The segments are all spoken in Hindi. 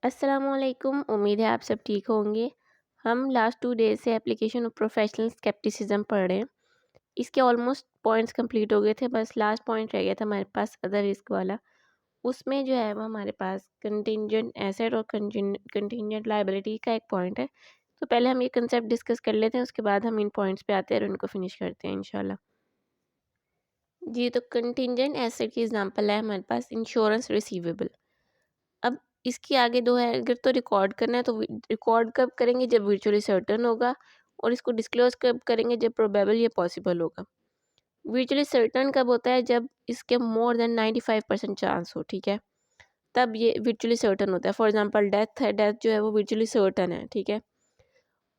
अस्सलामुअलैकुम। उम्मीद है आप सब ठीक होंगे। हम लास्ट 2 डेज़ से एप्लीकेशन ऑफ प्रोफेशनल स्केप्टिसिज्म पढ़ रहे हैं। इसके ऑलमोस्ट पॉइंट्स कंप्लीट हो गए थे, बस लास्ट पॉइंट रह गया था हमारे पास अदर रिस्क वाला। उसमें जो है वो हमारे पास कंटिंजेंट एसेट और कंटिंजेंट लायबिलिटी का एक पॉइंट है। तो पहले हम ये कंसेप्ट डिस्कस कर लेते हैं, उसके बाद हम इन पॉइंट्स पे आते हैं और उनको फिनिश करते हैं इंशाल्लाह। जी, तो कंटिंजेंट एसेट की एग्जांपल है हमारे पास इंश्योरेंस रिसीवेबल। अब इसके आगे दो है, अगर तो रिकॉर्ड करना है तो रिकॉर्ड कब करेंगे, जब वर्चुअली सर्टेन होगा, और इसको डिस्क्लोज कब करेंगे, जब प्रोबेबल या पॉसिबल होगा। वर्चुअली सर्टेन कब होता है, जब इसके मोर देन 95% चांस हो, ठीक है, तब ये वर्चुअली सर्टेन होता है। फॉर एग्जांपल डेथ है, डेथ जो है वो वर्चुअली सर्टेन है, ठीक है।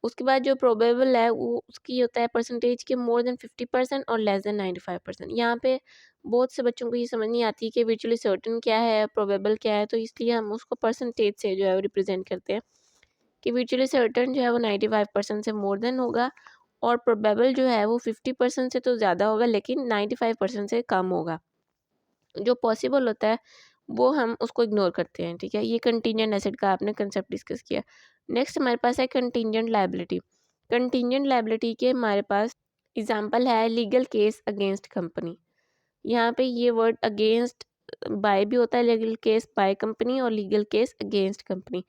उसके बाद जो प्रोबेबल है वो उसकी होता है परसेंटेज के मोर देन 50% और लेस देन 95%। यहाँ पे बहुत से बच्चों को ये समझ नहीं आती कि वर्चुअली सर्टेन क्या है, प्रोबेबल क्या है, तो इसलिए हम उसको परसेंटेज से जो है वो रिप्रेजेंट करते हैं कि वर्चुअली सर्टेन जो है वो 95% से मोर देन होगा, और प्रोबेबल जो है वो 50% से तो ज़्यादा होगा लेकिन 95% से कम होगा। जो पॉसिबल होता है वो हम उसको इग्नोर करते हैं, ठीक है। ये कंटीजेंट एसेट का आपने कंसेप्ट डिस्कस किया। नेक्स्ट हमारे पास है कंटीजेंट लायबिलिटी। कंटीजेंट लायबिलिटी के हमारे पास एग्जांपल है लीगल केस अगेंस्ट कंपनी। यहाँ पे ये वर्ड अगेंस्ट बाय भी होता है, लीगल केस बाय कंपनी और लीगल केस अगेंस्ट कंपनी।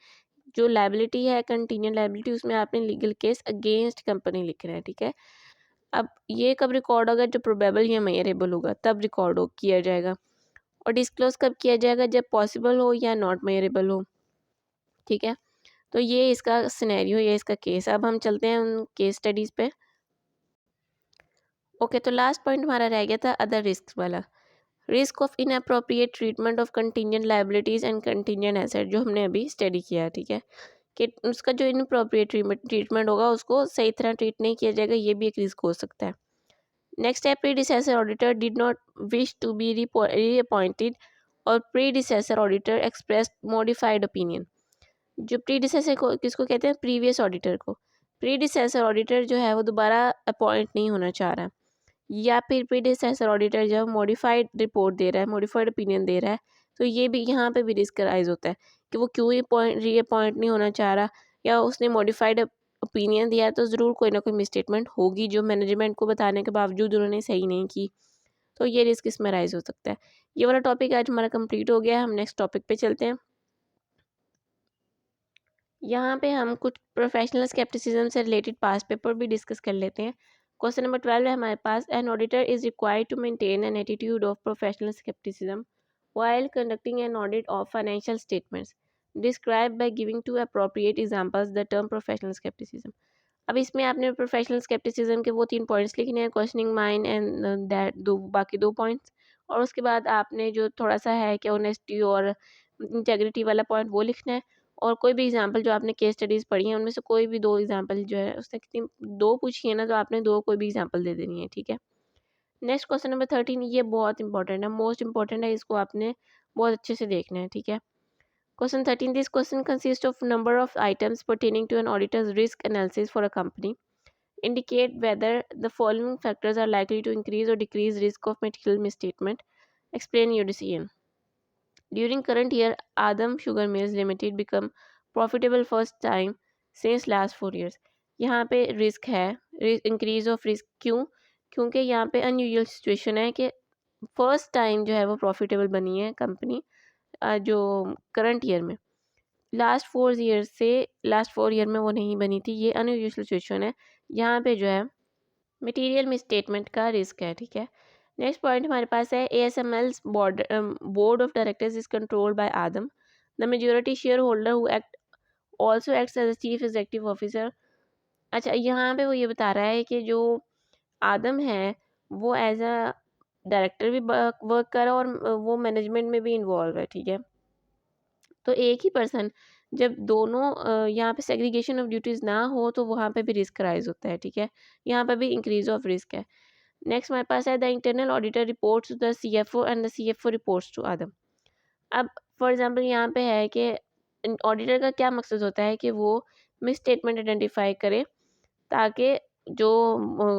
जो लायबिलिटी है कंटीजेंट लायबिलिटी, उसमें आपने लीगल केस अगेंस्ट कंपनी लिखना है, ठीक है। अब ये कब रिकॉर्ड होगा, जब प्रोबेबल या मेयरेबल होगा तब रिकॉर्ड हो किया जाएगा। और डिस्क्लोज कब किया जाएगा, जब पॉसिबल हो या नॉट मेयरेबल हो, ठीक है। तो ये इसका सिनेरियो, ये इसका केस। अब हम चलते हैं उन केस स्टडीज़ पे। ओके, तो लास्ट पॉइंट हमारा रह गया था अदर रिस्क वाला, risk of inappropriate treatment of contingent liabilities and contingent asset, जो हमने अभी स्टडी किया है, ठीक है, कि उसका जो इनअप्रोप्रिएट ट्रीटमेंट होगा उसको सही तरह ट्रीट नहीं किया जाएगा, ये भी एक रिस्क हो सकता है। नेक्स्ट है predecessor auditor did not wish to be reappointed और predecessor auditor expressed modified opinion. जो प्रीडिसेसर को किसको कहते हैं, प्रीवियस ऑडिटर को। प्रीडिसेसर ऑडिटर जो है वो दोबारा अपॉइंट नहीं होना चाह रहा, या फिर प्रीडिसेसर ऑडिटर जब मॉडिफाइड रिपोर्ट दे रहा है, मॉडिफाइड ओपिनियन दे रहा है, तो ये भी यहाँ पे भी रिस्क राइज होता है कि वो क्यों रीअपॉइंट नहीं होना चाह रहा, या उसने मॉडिफाइड ओपिनियन दिया है तो ज़रूर कोई ना कोई मिसस्टेटमेंट होगी जो मैनेजमेंट को बताने के बावजूद उन्होंने सही नहीं की। तो ये रिस्क इसमें राइज हो सकता है। ये वाला टॉपिक आज हमारा कंप्लीट हो गया है, हम नेक्स्ट टॉपिक पे चलते हैं। यहाँ पे हम कुछ प्रोफेशनल स्केप्टिसिज्म से रिलेटेड पास्ट पेपर भी डिस्कस कर लेते हैं। क्वेश्चन नंबर 12 है हमारे पास, an auditor is required to maintain an attitude of professional scepticism while conducting an audit of financial statements. Describe by giving two appropriate examples the term professional skepticism. अब इसमें आपने प्रोफेशनल स्केप्टिसिज्म के वो 3 पॉइंट्स लिखने हैं, क्वेश्चनिंग माइंड एंड दैट दो बाकी 2 पॉइंट्स, और उसके बाद आपने जो थोड़ा सा है कि ऑनेस्टी और इंटेग्रिटी वाला पॉइंट वो लिखना है, और कोई भी एग्जांपल जो आपने केस स्टडीज़ पढ़ी हैं उनमें से कोई भी 2 एग्जांपल जो है, उसने कितनी 2 पूछी है ना, तो आपने 2 कोई भी एग्जांपल दे देनी है, ठीक है। नेक्स्ट क्वेश्चन नंबर 13, ये बहुत इंपॉर्टेंट है, मोस्ट इंपॉर्टेंट है, इसको आपने बहुत अच्छे से देखना है, ठीक है। Question 13, this question consist of number of items pertaining to an auditor's risk analysis for a company, indicate whether the following factors are likely to increase or decrease risk of material misstatement. Explain your decision. During current year, Adam Sugar Mills Limited become profitable first time since last 4 years. यहाँ पे रिस्क है, इंक्रीज ऑफ रिस्क क्यों, क्योंकि यहाँ पे अनयूजुअल सिचुएशन है कि फर्स्ट टाइम जो है वो प्रॉफिटेबल बनी है कंपनी जो करंट ईयर में, लास्ट 4 ईयर में वो नहीं बनी थी। ये अनयूजुअल सिचुएशन है, यहाँ पे जो है मटेरियल मिसस्टेटमेंट का रिस्क है, ठीक है। नेक्स्ट पॉइंट हमारे पास है ASML's board of directors is controlled by Adam, the majority share holder who act also acts as chief executive officer. अच्छा, यहाँ पे वो ये बता रहा है कि जो आदम है वो एज अ डायरेक्टर भी वर्क कर रहा है और वो मैनेजमेंट में भी इन्वॉल्व है, ठीक है। तो एक ही पर्सन जब दोनों यहाँ पे सेग्रीगेशन ऑफ ड्यूटीज़ ना हो तो वहाँ पे भी रिस्क राइज होता है, ठीक है। यहाँ पे भी इंक्रीज ऑफ रिस्क है। नेक्स्ट हमारे पास है the internal auditor reports to the CFO and the CFO reports to Adam. अब फॉर एग्जांपल यहाँ पे है कि ऑडिटर का क्या मकसद होता है कि वो मिस स्टेटमेंट आइडेंटिफाई करे ताकि जो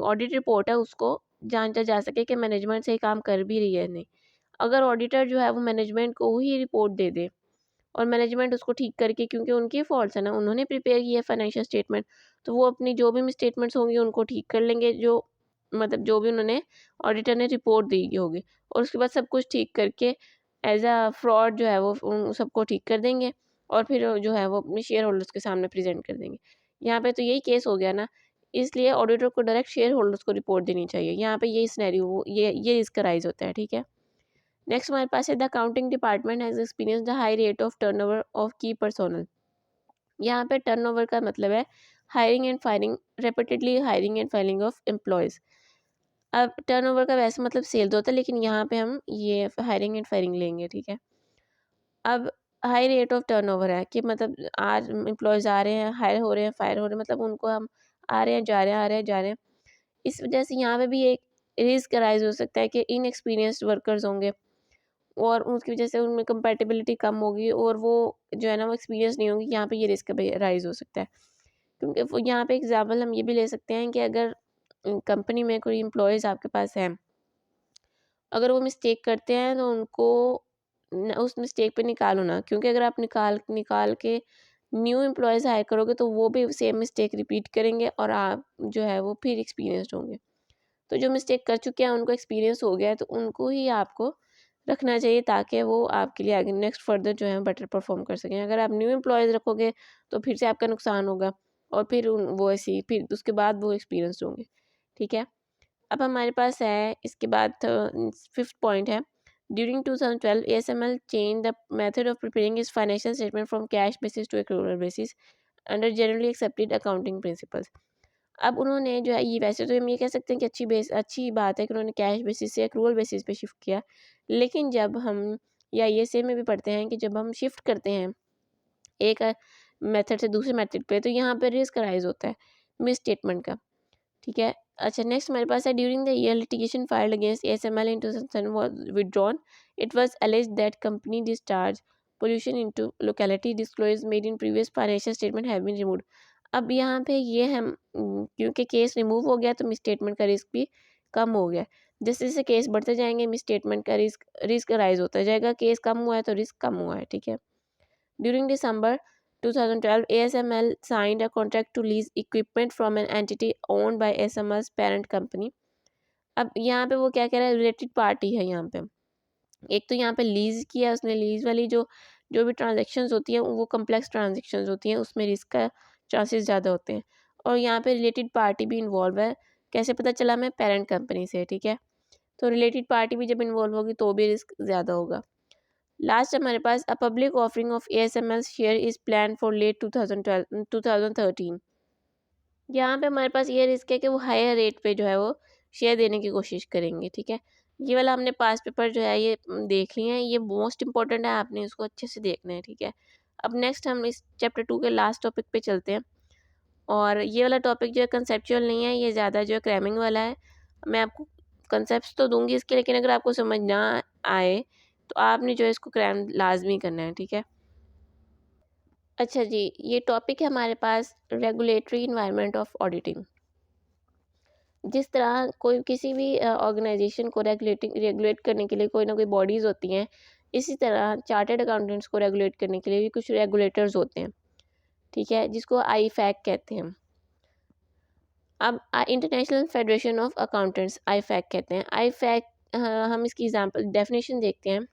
ऑडिट रिपोर्ट है उसको जांचा जा सके कि मैनेजमेंट सही काम कर भी रही है नहीं। अगर ऑडिटर जो है वो मैनेजमेंट को ही रिपोर्ट दे दे और मैनेजमेंट उसको ठीक करके, क्योंकि उनकी फॉल्ट है ना, उन्होंने प्रिपेयर किया है फाइनेंशियल स्टेटमेंट, तो वो अपनी जो भी मिसस्टेटमेंट्स होंगी उनको ठीक कर लेंगे, जो मतलब जो भी उन्होंने ऑडिटर ने रिपोर्ट दी होगी, और उसके बाद सब कुछ ठीक करके एज अ फ्रॉड जो है वो उन सबको ठीक कर देंगे, और फिर जो है वो अपने शेयर होल्डर्स के सामने प्रेजेंट कर देंगे। यहाँ पे तो यही केस हो गया ना, इसलिए ऑडिटर को डायरेक्ट शेयर होल्डर्स को रिपोर्ट देनी चाहिए। यहाँ पे यही सिनेरियो ये रिस्क राइज होता है, ठीक है। नेक्स्ट हमारे पास है the accounting department has experience the high rate of turnover of की पर्सोनल। यहाँ पे टर्नओवर का मतलब है hiring and firing, repeatedly hiring and firing of employees. अब टर्नओवर का वैसे मतलब सेल्स होता है, लेकिन यहाँ पे हम ये हायरिंग एंड फायरिंग लेंगे, ठीक है। अब हाई रेट ऑफ टर्नओवर है कि मतलब आज एम्प्लॉयज़ आ रहे हैं, हायर हो रहे हैं, फायर हो रहे हैं, मतलब उनको हम आ रहे हैं जा रहे हैं, आ रहे हैं जा रहे हैं। इस वजह से यहाँ पे भी एक रिस्क राइज हो सकता है कि इनएक्सपीरियंस्ड वर्कर्स होंगे, और उसकी वजह से उनमें कंपैटिबिलिटी कम होगी, और वो जो है ना वो एक्सपीरियंस नहीं होंगी। यहाँ पे ये रिस्क राइज हो सकता है, क्योंकि वो यहाँ पे एग्जाम्पल हम ये भी ले सकते हैं कि अगर कंपनी में कोई एम्प्लॉयज़ आपके पास हैं, अगर वो मिस्टेक करते हैं तो उनको उस मिस्टेक पे निकालो ना, क्योंकि अगर आप निकाल निकाल के न्यू एम्प्लॉयज़ हायर करोगे तो वो भी सेम मिस्टेक रिपीट करेंगे, और आप जो है वो फिर एक्सपीरियंस्ड होंगे। तो जो मिस्टेक कर चुके हैं उनको एक्सपीरियंस हो गया है, तो उनको ही आपको रखना चाहिए, ताकि वो आपके लिए आगे नेक्स्ट फर्दर जो है बेटर परफॉर्म कर सकें। अगर आप न्यू एम्प्लॉयज़ रखोगे तो फिर से आपका नुकसान होगा, और फिर वो ऐसे ही फिर उसके बाद वो एक्सपीरियंस्ड होंगे, ठीक है। अब हमारे पास है इसके बाद फिफ्थ पॉइंट है, during 2012 ASML change the method of preparing is financial statement from cash basis to accrual basis under generally accepted accounting principles. अब उन्होंने जो है ये, वैसे तो हम ये कह सकते हैं कि अच्छी बात है कि उन्होंने कैश बेसिस से एक्रूवल बेसिस पे शिफ्ट किया, लेकिन जब हम या ये सेम में भी पढ़ते हैं कि जब हम शिफ्ट करते हैं एक मेथड से दूसरे मेथड पे, तो यहाँ पे रिस्क राइज होता है मिस स्टेटमेंट का, ठीक है। अच्छा, नेक्स्ट हमारे पास है during the year litigation filed against ASML in 2007 was withdrawn, it was alleged that company discharge pollution into locality disclose made in previous financial statement have been removed. अब यहाँ पे ये हम क्योंकि केस रिमूव हो गया तो मिस स्टेटमेंट का रिस्क भी कम हो गया। जैसे जैसे केस बढ़ते जाएंगे मिस स्टेटमेंट का रिस्क राइज होता जाएगा, केस कम हुआ है तो रिस्क कम हुआ है, ठीक है। During December 2012, ASML signed a contract to lease equipment from an entity owned by ASML's parent company. अब यहाँ पे वो क्या कह रहा है, रिलेटेड पार्टी है यहाँ पे। एक तो यहाँ पे लीज किया उसने, लीज वाली जो भी ट्रांजेक्शन्स होती हैं वो कम्प्लेक्स ट्रांजेक्शन्स होती हैं, उसमें रिस्क का चांसेस ज़्यादा होते हैं, और यहाँ पे रिलेटेड पार्टी भी इन्वॉल्व है। कैसे पता चला, मैं पेरेंट कंपनी से, ठीक है। तो रिलेटेड पार्टी भी जब इन्वॉल्व होगी तो भी रिस्क ज़्यादा होगा। लास्ट हमारे पास a public offering of ASML share is plan for late 2013। यहाँ पे हमारे पास ये रिस्क है कि वो हायर रेट पे जो है वो शेयर देने की कोशिश करेंगे, ठीक है। ये वाला हमने पास पेपर जो है ये देख लिए हैं, ये मोस्ट इंपॉर्टेंट है, आपने इसको अच्छे से देखना है, ठीक है। अब नेक्स्ट हम इस चैप्टर 2 के लास्ट टॉपिक पे चलते हैं, और ये वाला टॉपिक जो है कंसेप्चुअल नहीं है, ये ज़्यादा जो है क्रैमिंग वाला है। मैं आपको कंसेप्ट तो दूंगी इसके, लेकिन अगर आपको समझ ना आए तो आपने जो है इसको क्रैम लाजमी करना है, ठीक है। अच्छा जी, ये टॉपिक है हमारे पास रेगुलेटरी इन्वायरमेंट ऑफ ऑडिटिंग। जिस तरह कोई किसी भी ऑर्गेनाइजेशन को रेगुलेट करने के लिए कोई ना कोई बॉडीज़ होती हैं, इसी तरह चार्टर्ड अकाउंटेंट्स को रेगुलेट करने के लिए भी कुछ रेगुलेटर्स होते हैं, ठीक है, जिसको आईफैक कहते हैं। अब international federation of accountants IFAC कहते हैं। आईफैक हम इसकी एग्जांपल डेफिनेशन देखते हैं।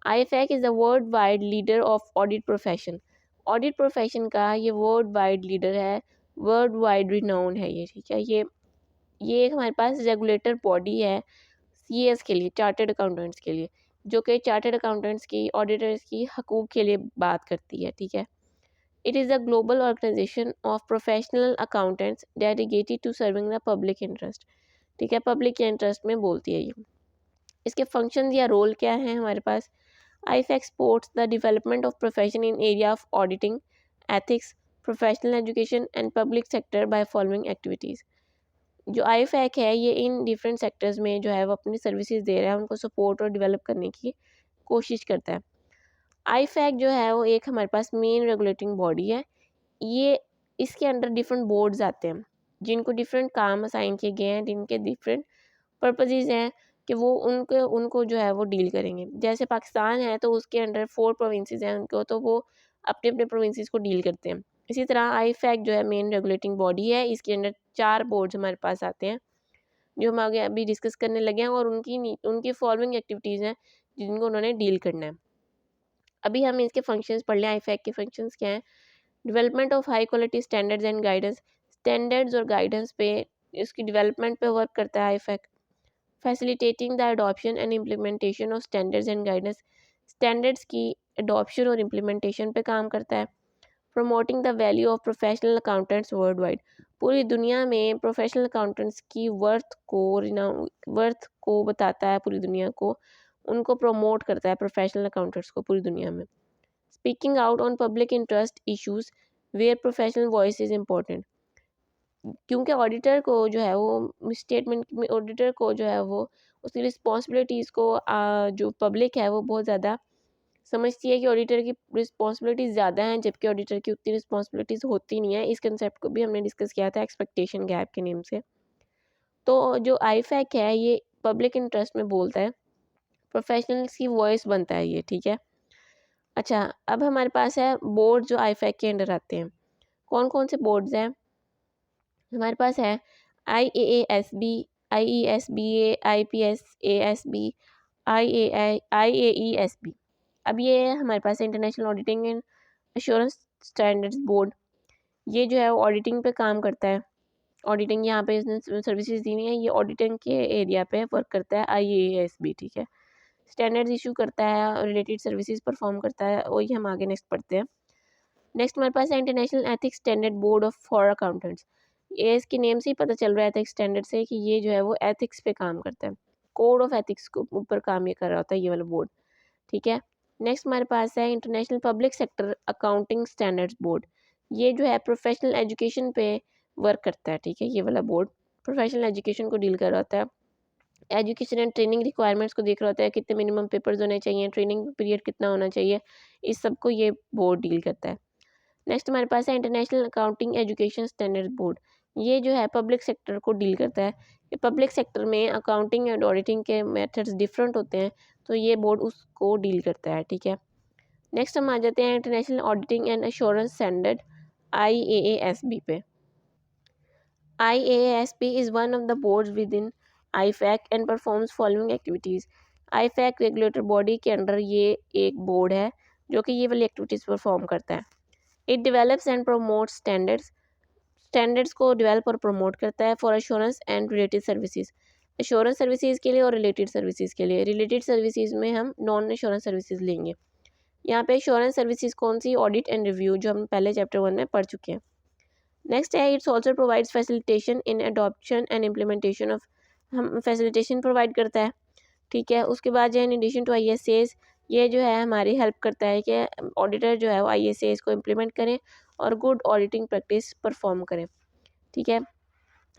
IFAC is the world wide leader of audit profession. Audit profession का ये वर्ल्ड वाइड लीडर है, वर्ल्ड वाइड रिनाउंड है ये, ठीक है। ये एक हमारे पास रेगुलेटर बॉडी है सीएस के लिए, चार्टर्ड अकाउंटेंट्स के लिए, जो कि चार्टर्ड अकाउंटेंट्स की, ऑडिटर्स की हकूक़ के लिए बात करती है, ठीक है। It is a global organization of professional accountants dedicated to serving the public interest, ठीक है, पब्लिक इंटरेस्ट में बोलती है ये। इसके फंक्शन या रोल क्या है हमारे पास। IFAC supports the development of profession in area of auditing, ethics, professional education and public sector by following activities. जो आईफैक है ये इन डिफरेंट सेक्टर्स में जो है वो अपनी सर्विसेज दे रहा है, उनको सपोर्ट और डेवलप करने की कोशिश करता है। आईफैक जो है वो एक हमारे पास मेन रेगुलेटिंग बॉडी है। ये इसके अंडर डिफरेंट बोर्ड्स आते हैं, जिनको डिफरेंट काम असाइन किए गए हैं, जिनके डिफरेंट पर्पसेस हैं कि वो उनको जो है वो डील करेंगे। जैसे पाकिस्तान है तो उसके अंडर 4 प्रोविंसेस हैं उनको, तो वो अपने अपने प्रोविंसेस को डील करते हैं। इसी तरह आईफैक जो है मेन रेगुलेटिंग बॉडी है, इसके अंडर 4 बोर्ड्स हमारे पास आते हैं जो हम आगे अभी डिस्कस करने लगे हैं, और उनकी फॉलोइंग एक्टिविटीज़ हैं जिनको उन्होंने डील करना है। अभी हम इसके फंक्शंस पढ़ लें। आईफैक के फंक्शंस क्या हैं? Development of high quality standards and guidance, standards और गाइडेंस पे इसकी डेवलपमेंट पे वर्क करता है IFAC. Facilitating the adoption and implementation of standards and guidance, standards की अडॉप्शन और इम्प्लीमेंटेशन पे काम करता है। Promoting the value of professional accountants world wide, पूरी दुनिया में प्रोफेशनल अकाउंटेंट्स की वर्थ को बताता है पूरी दुनिया को, उनको प्रमोट करता है प्रोफेशनल अकाउंटेंट्स को पूरी दुनिया में। Speaking out on public interest issues where professional voice is important, क्योंकि ऑडिटर को जो है वो स्टेटमेंट में ऑडिटर को जो है वो उसकी रिस्पॉन्सिबिलिटीज़ को जो पब्लिक है वो बहुत ज़्यादा समझती है कि ऑडिटर की रिस्पॉन्सिबिलिटीज़ ज़्यादा हैं, जबकि ऑडिटर की उतनी रिस्पॉन्सिबिलिटीज़ होती नहीं है। इस कंसेप्ट को भी हमने डिस्कस किया था एक्सपेक्टेशन गैप के नेम से। तो जो आईफैक है ये पब्लिक इंटरेस्ट में बोलता है, प्रोफेशनल्स की वॉइस बनता है ये, ठीक है। अच्छा, अब हमारे पास है बोर्ड जो आईफैक के अंडर आते हैं। कौन कौन से बोर्ड्स हैं हमारे पास? है IAASB, IESBA, IPSASB, IAESB। अब ये हमारे पास international auditing and assurance standards board, ये जो है वो ऑडिटिंग पे काम करता है। ऑडिटिंग यहाँ पे इसने सर्विसेज दी हुई है, ये ऑडिटिंग के एरिया पे वर्क करता है IAASB, ठीक है। स्टैंडर्ड्स इशू करता है, रिलेटेड सर्विसेज परफॉर्म करता है, वही हम आगे नेक्स्ट पढ़ते हैं। नेक्स्ट हमारे पास है international ethics standard board of for accountants. ये इसके नेम से ही पता चल रहा है एथिक्स स्टैंडर्ड से कि ये जो है वो एथिक्स पे काम करता है, कोड ऑफ एथिक्स के ऊपर काम ये कर रहा होता है ये वाला बोर्ड, ठीक है। नेक्स्ट हमारे पास है international public sector accounting standards board, ये जो है प्रोफेशनल एजुकेशन पे वर्क करता है, ठीक है। ये वाला बोर्ड प्रोफेशनल एजुकेशन को डील कर रहा होता है, एजुकेशन एंड ट्रेनिंग रिक्वायरमेंट्स को देख रहा होता है, कितने मिनिमम पेपर्स होने चाहिए, ट्रेनिंग पीरियड कितना होना चाहिए, इस सब को ये बोर्ड डील करता है। नेक्स्ट हमारे पास है international accounting education standard board, ये जो है पब्लिक सेक्टर को डील करता है। ये पब्लिक सेक्टर में अकाउंटिंग एंड ऑडिटिंग के मेथड्स डिफरेंट होते हैं, तो ये बोर्ड उसको डील करता है, ठीक है। नेक्स्ट हम आ जाते हैं international auditing and assurance standard IAASB पे। IAASB is one of the boards within IFAC and performs following activities. IFAC regulator body के अंडर ये एक बोर्ड है जो कि ये वाली एक्टिविटीज़ परफॉर्म करता है। It develops and promotes standards को डेवलप और प्रमोट करता है for assurance and related services, assurance services के लिए और रिलेटेड सर्विसेज के लिए। रिलेटेड सर्विसेज में हम नॉन एश्योरेंस सर्विसेज लेंगे। यहाँ पे एश्योरेंस सर्विसेज कौन सी? ऑडिट एंड रिव्यू, जो हम पहले चैप्टर 1 में पढ़ चुके हैं। नेक्स्ट है it's also provides facilitation in adoption and implementation of, हम फैसिलिटेशन प्रोवाइड करता है, ठीक है। उसके बाद जो है इन एडिशन टू ISAs, ये जो है हमारी हेल्प करता है कि ऑडिटर जो है वो ISAs को इम्प्लीमेंट करें और गुड ऑडिटिंग प्रैक्टिस परफॉर्म करें, ठीक है।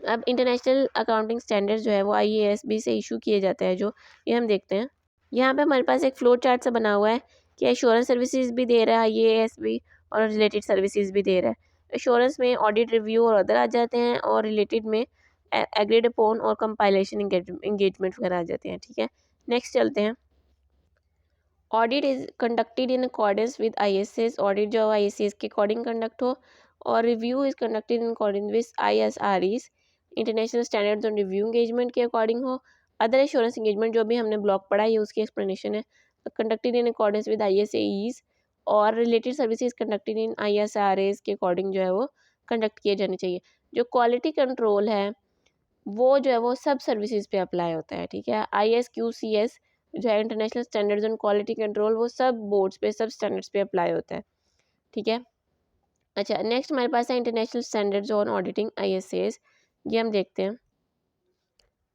अब इंटरनेशनल अकाउंटिंग स्टैंडर्ड्स जो है वो IASB से इशू किए जाते हैं, जो ये हम देखते हैं। यहाँ पे हमारे पास एक फ्लो चार्ट सा बना हुआ है कि एश्योरेंस सर्विसेज भी दे रहा है IASB और रिलेटेड सर्विसेज भी दे रहा है। एश्योरेंस में ऑडिट, रिव्यू और अदर आ जाते हैं, और रिलेटेड में एग्रीड अपॉन और कंपाइलेशन इंगेजमेंट वगैरह आ जाते हैं, ठीक है। नेक्स्ट चलते हैं। Audit is conducted in accordance with ISAs, audit जो ISAs के अकॉर्डिंग कंडक्ट हो, और review is conducted in according with ISREs, international standards on review engagement के अकॉर्डिंग हो। अदर एश्योरेंस इंगेजमेंट जो भी हमने ब्लॉक पढ़ा है उसकी एक्सप्लेनेशन है, conducted in accordance with ISAEs, और related services conducted in ISRAs के अकॉर्डिंग जो है वो कंडक्ट किए जाने चाहिए। जो क्वालिटी कंट्रोल है वो जो है वो सब सर्विसेज पे अप्लाई होता है, ठीक है। ISQCS जो है international standards on quality control, वो सब बोर्ड्स पे, सब स्टैंडर्ड्स पे अप्लाई होता है, ठीक है। अच्छा, नेक्स्ट हमारे पास है international standards on auditing ISAs, ये हम देखते हैं।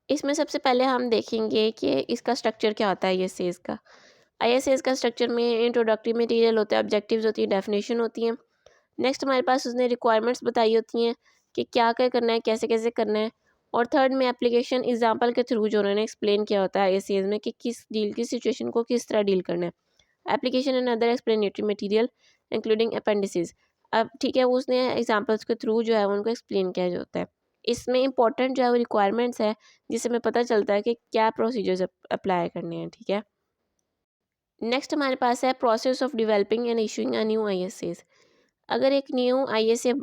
इसमें सबसे पहले हम देखेंगे कि इसका स्ट्रक्चर क्या होता है ISAs का। ISAs का स्ट्रक्चर में इंट्रोडक्टरी मटेरियल होता है, ऑब्जेक्टिव्स होती है, डेफिनेशन होती है। नेक्स्ट हमारे पास उसने रिक्वायरमेंट्स बताई होती हैं कि क्या क्या करना है, कैसे कैसे करना है। और थर्ड में एप्लीकेशन एग्जांपल के थ्रू जो उन्होंने एक्सप्लेन किया होता है ISAs में कि किस डील की सिचुएशन को किस तरह डील करना है। Application and other explanatory material including appendices. अब ठीक है, वो उसने एग्जांपल्स के थ्रू जो है उनको एक्सप्लेन किया होता है। इसमें इंपॉर्टेंट जो है वो रिक्वायरमेंट्स है, जिससे हमें पता चलता है कि क्या प्रोसीजर्स अप्लाई करने हैं, ठीक है। नेक्स्ट हमारे पास है process of developing and issuing a new ISAs। अगर एक न्यू ISA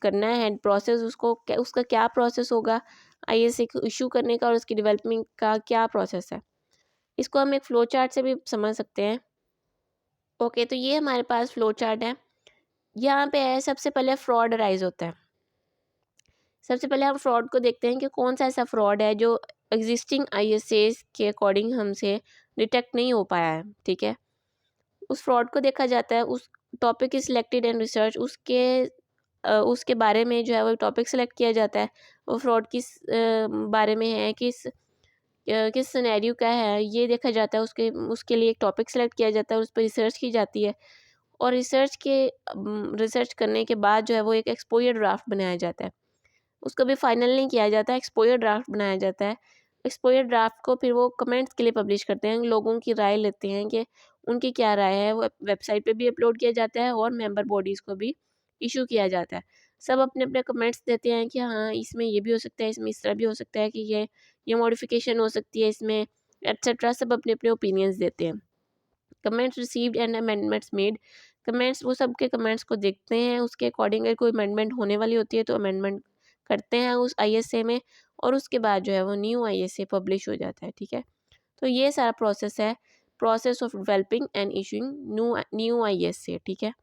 करना है प्रोसेस, उसका क्या प्रोसेस होगा ISA को इशू करने का, और उसकी डेवलपिंग का क्या प्रोसेस है, इसको हम एक फ्लो चार्ट से भी समझ सकते हैं। ओके, तो ये हमारे पास फ्लो चार्ट है। यहाँ पे है, सबसे पहले फ्रॉड अराइज होता है। सबसे पहले हम फ्रॉड को देखते हैं कि कौन सा ऐसा फ्रॉड है जो एग्जिस्टिंग ISAs के अकॉर्डिंग हमसे डिटेक्ट नहीं हो पाया है, ठीक है। उस फ्रॉड को देखा जाता है, उस टॉपिक की सिलेक्टेड एंड रिसर्च, उसके बारे में जो है वो टॉपिक सेलेक्ट किया जाता है। वो फ्रॉड किस बारे में है, किस सिनेरियो का है, ये देखा जाता है। उसके लिए एक टॉपिक सेलेक्ट किया जाता है और उस पर रिसर्च की जाती है, और रिसर्च करने के बाद जो है वो एक एक्सपोजर ड्राफ्ट बनाया जाता है। उसको भी फाइनल नहीं किया जाता है, एक्सपोजर ड्राफ्ट बनाया जाता है। एक्सपोजर ड्राफ्ट को फिर वो कमेंट्स के लिए पब्लिश करते हैं, लोगों की राय लेते हैं कि उनकी क्या राय है। वो वेबसाइट पे भी अपलोड किया जाता है और मेंबर बॉडीज़ को भी इशू किया जाता है। सब अपने अपने कमेंट्स देते हैं कि हाँ, इसमें ये भी हो सकता है, इसमें इस तरह भी हो सकता है, कि ये मॉडिफिकेशन हो सकती है इसमें, एट्सेट्रा। सब अपने अपने ओपिनियंस देते हैं। Comments received and amendments made. Comments, वो सब के कमेंट्स को देखते हैं, उसके अकॉर्डिंग अगर कोई अमेंडमेंट होने वाली होती है तो अमेंडमेंट करते हैं उस ISA में, और उसके बाद जो है वो न्यू ISA पब्लिश हो जाता है, ठीक है। तो ये सारा प्रोसेस है, process of developing and issuing new ISA, ठीक है।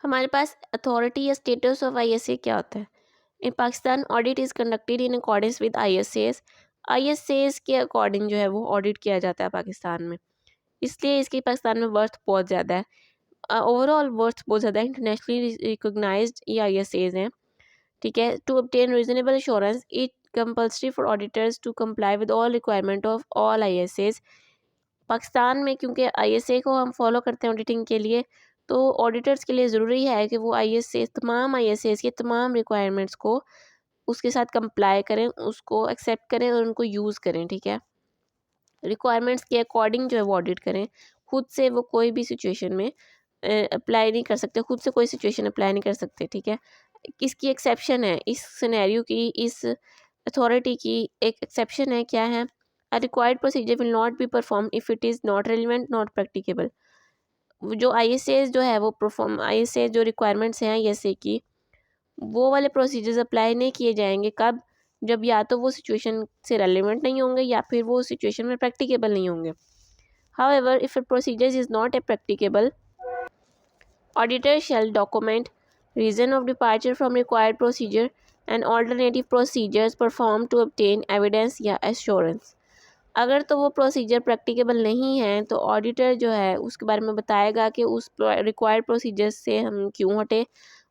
हमारे पास अथॉरिटी या स्टेटस ऑफ ISA क्या होता है। In Pakistan audit is conducted in accordance with ISAs के अकॉर्डिंग जो है वो ऑडिट किया जाता है पाकिस्तान में, इसलिए इसकी पाकिस्तान में वर्थ बहुत ज़्यादा है। ओवरऑल वर्थ बहुत ज़्यादा है, इंटरनेशनली रिकॉग्नाइज्ड ये ISAs हैं, ठीक है। To obtain reasonable assurance it compulsory for auditors to comply with all requirement of all ISAs। Pakistan में क्योंकि ISA को हम फॉलो करते हैं ऑडिटिंग के लिए, तो ऑडिटर्स के लिए ज़रूरी है कि वो तमाम ISAs के तमाम रिक्वायरमेंट्स को उसके साथ कंप्लाई करें, उसको एक्सेप्ट करें और उनको यूज़ करें, ठीक है। रिक्वायरमेंट्स के अकॉर्डिंग जो है वो ऑडिट करें। खुद से वो कोई भी सिचुएशन में अप्लाई नहीं कर सकते, खुद से कोई सिचुएशन अप्लाई नहीं कर सकते, ठीक है। इसकी एक्सेप्शन है, इस सिनेरियो की, इस अथॉरिटी की एक एक्सेप्शन है। क्या है? A required procedure will not be perform if it is not relevant not practicable. जो ISAs जो है वो ISA जो रिक्वायरमेंट्स हैं ISA की, वो वाले प्रोसीजर्स अप्लाई नहीं किए जाएंगे। कब? जब या तो वो सिचुएशन से रेलिवेंट नहीं होंगे या फिर वो सिचुएशन में प्रैक्टिकेबल नहीं होंगे। However, if a procedure is not a practicable, auditor shall document reason of departure from required procedure and alternative procedures performed to obtain evidence या assurance। अगर तो वो प्रोसीजर प्रैक्टिकेबल नहीं है तो ऑडिटर जो है उसके बारे में बताएगा कि उस रिक्वायर्ड प्रोसीजर से हम क्यों हटे,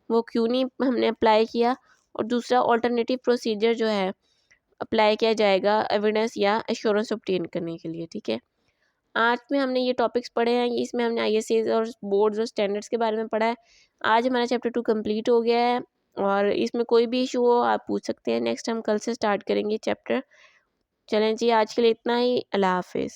वो क्यों नहीं हमने अप्लाई किया, और दूसरा ऑल्टरनेटिव प्रोसीजर जो है अप्लाई किया जाएगा एविडेंस या एश्योरेंस ऑब्टेन करने के लिए, ठीक है। आज में हमने ये टॉपिक्स पढ़े हैं, इसमें हमने ISAs और बोर्ड्स और स्टैंडर्ड्स के बारे में पढ़ा है। आज हमारा चैप्टर 2 कंप्लीट हो गया है, और इसमें कोई भी इशू हो आप पूछ सकते हैं। नेक्स्ट हम कल से स्टार्ट करेंगे चैप्टर। चलें जी, आज के लिए इतना ही। अल्लाह हाफिज़।